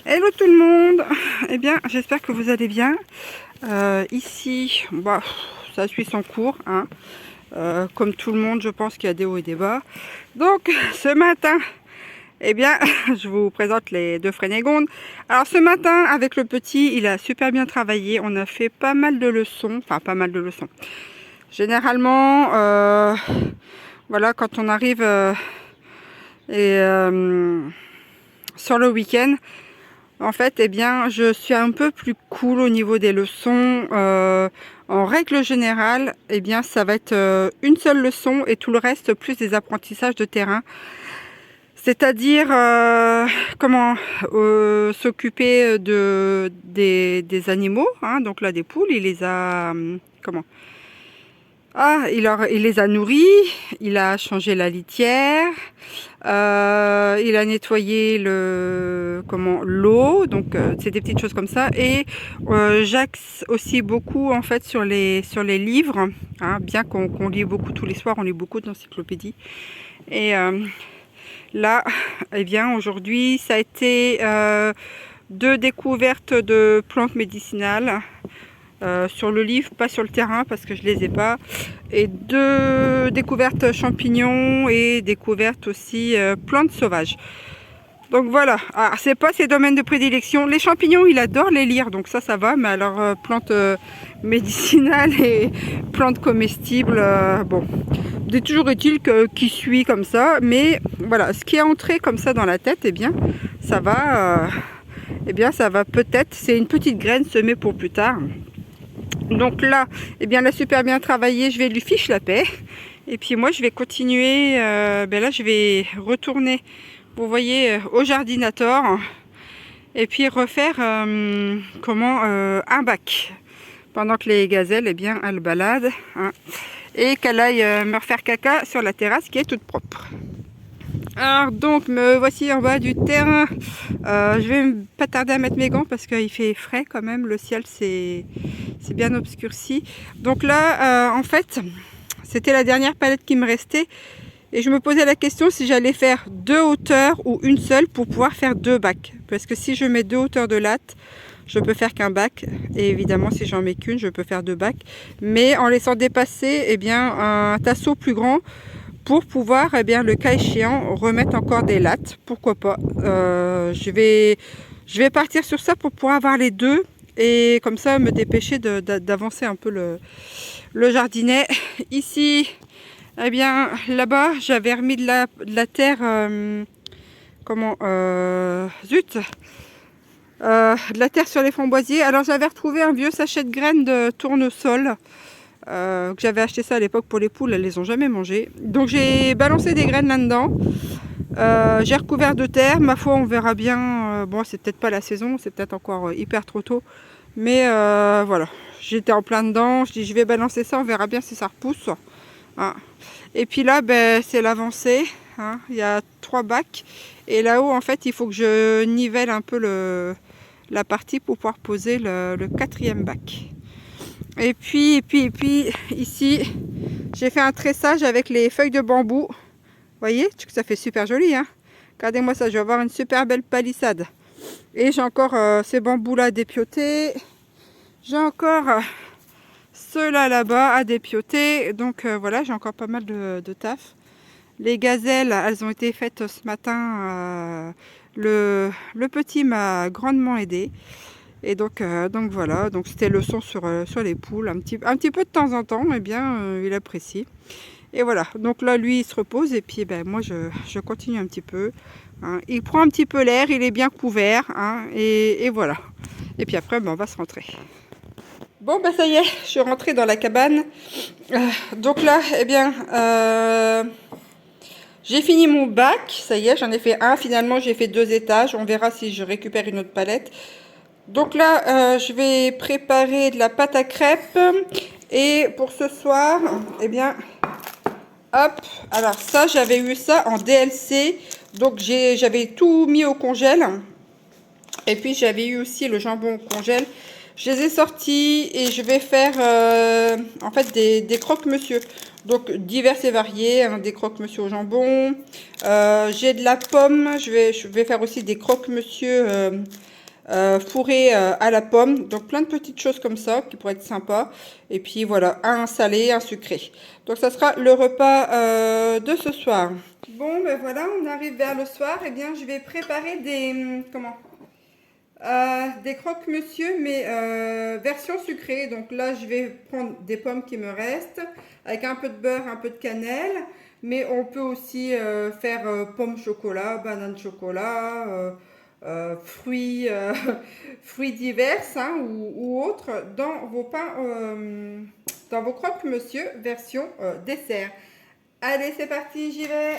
Hello tout le monde. Eh bien, j'espère que vous allez bien. Ici, bah, ça suit son cours, hein. Comme tout le monde, je pense qu'il y a des hauts et des bas. Donc, ce matin, eh bien, je vous présente les deux Frénégondes. Alors, ce matin, avec le petit, il a super bien travaillé. On a fait pas mal de leçons, enfin, pas mal de leçons. Généralement, voilà, quand on arrive sur le week-end, en fait, eh bien, je suis un peu plus cool au niveau des leçons. En règle générale, eh bien, ça va être une seule leçon et tout le reste plus des apprentissages de terrain. C'est-à-dire comment s'occuper des animaux, hein, donc là des poules, il les a comment il les a nourris, il a changé la litière, il a nettoyé l'eau, donc c'est des petites choses comme ça. Et j'axe aussi beaucoup en fait sur les livres, hein, bien qu'on lit beaucoup tous les soirs, on lit beaucoup d'encyclopédies. Et là, eh bien aujourd'hui, ça a été deux découvertes de plantes médicinales. Sur le livre, pas sur le terrain parce que je les ai pas, et deux découvertes champignons et découvertes aussi plantes sauvages. Donc voilà, c'est pas ses domaines de prédilection. Les champignons, il adore les lire, donc ça va, mais alors plantes médicinales et plantes comestibles, bon, c'est toujours utile qu'il suit comme ça, mais voilà, ce qui est entré comme ça dans la tête, eh bien ça va, peut-être, c'est une petite graine semée pour plus tard. Donc là, eh bien, elle a super bien travaillé, je vais lui fiche la paix. Et puis moi, je vais continuer, là, je vais retourner, vous voyez, au jardinator. Et puis refaire, un bac. Pendant que les gazelles, eh bien, elles baladent. Hein, et qu'elle aille me refaire caca sur la terrasse qui est toute propre. Alors donc me voici en bas du terrain. Je vais pas tarder à mettre mes gants parce qu'il fait frais quand même. Le ciel c'est bien obscurci. Donc là en fait c'était la dernière palette qui me restait. Et je me posais la question si j'allais faire deux hauteurs ou une seule pour pouvoir faire deux bacs. Parce que si je mets deux hauteurs de latte, je peux faire qu'un bac. Et évidemment si j'en mets qu'une, je peux faire deux bacs. Mais en laissant dépasser eh bien, un tasseau plus grand pour pouvoir, eh bien, le cas échéant, remettre encore des lattes. Pourquoi pas. Je vais partir sur ça pour pouvoir avoir les deux. Et comme ça, me dépêcher d'avancer un peu le jardinet. Ici, eh bien, là-bas, j'avais remis de la terre, de la terre sur les framboisiers. Alors, j'avais retrouvé un vieux sachet de graines de tournesol. Que j'avais acheté ça à l'époque pour les poules, elles les ont jamais mangées. Donc j'ai balancé des graines là-dedans. J'ai recouvert de terre. Ma foi, on verra bien. Bon, c'est peut-être pas la saison, c'est peut-être encore hyper trop tôt. Mais voilà, j'étais en plein dedans. Je dis, je vais balancer ça, on verra bien si ça repousse. Hein. Et puis là, c'est l'avancée. Hein. Il y a 3 bacs. Et là-haut, en fait, il faut que je nivelle un peu la partie pour pouvoir poser le 4e bac. Et puis, ici, j'ai fait un tressage avec les feuilles de bambou. Vous voyez, ça fait super joli, hein. Regardez-moi ça, je vais avoir une super belle palissade. Et j'ai encore ces bambous-là dépiotés. J'ai encore ceux-là là-bas à dépioter. Donc voilà, j'ai encore pas mal de taf. Les gazelles, elles ont été faites ce matin. Le petit m'a grandement aidé. Et donc voilà, donc c'était le son sur les poules, un petit peu de temps en temps, mais bien il apprécie. Et voilà, donc là lui il se repose et puis moi je continue un petit peu. Hein. Il prend un petit peu l'air, il est bien couvert, hein, et voilà. Et puis après on va se rentrer. Bon ça y est, je suis rentrée dans la cabane. Donc là, j'ai fini mon bac, ça y est, j'en ai fait un. Finalement j'ai fait 2 étages, on verra si je récupère une autre palette. Donc là, je vais préparer de la pâte à crêpes. Et pour ce soir, eh bien, hop. Alors ça, j'avais eu ça en DLC. Donc j'avais tout mis au congèle. Et puis j'avais eu aussi le jambon au congèle. Je les ai sortis et je vais faire en fait des croque-monsieur. Donc divers et variés, hein, des croque-monsieur au jambon. J'ai de la pomme, je vais faire aussi des croque-monsieur fourrés à la pomme. Donc plein de petites choses comme ça qui pourraient être sympas. Et puis voilà, un salé, un sucré. Donc ça sera le repas de ce soir. Bon ben voilà, on arrive vers le soir. Et bien je vais préparer des croque-monsieur, mais version sucrée. Donc là, je vais prendre des pommes qui me restent, avec un peu de beurre, un peu de cannelle. Mais on peut aussi faire pomme chocolat, banane chocolat, fruits, fruits divers hein, ou autres dans vos pains, dans vos croque-monsieur version dessert. Allez, c'est parti, j'y vais.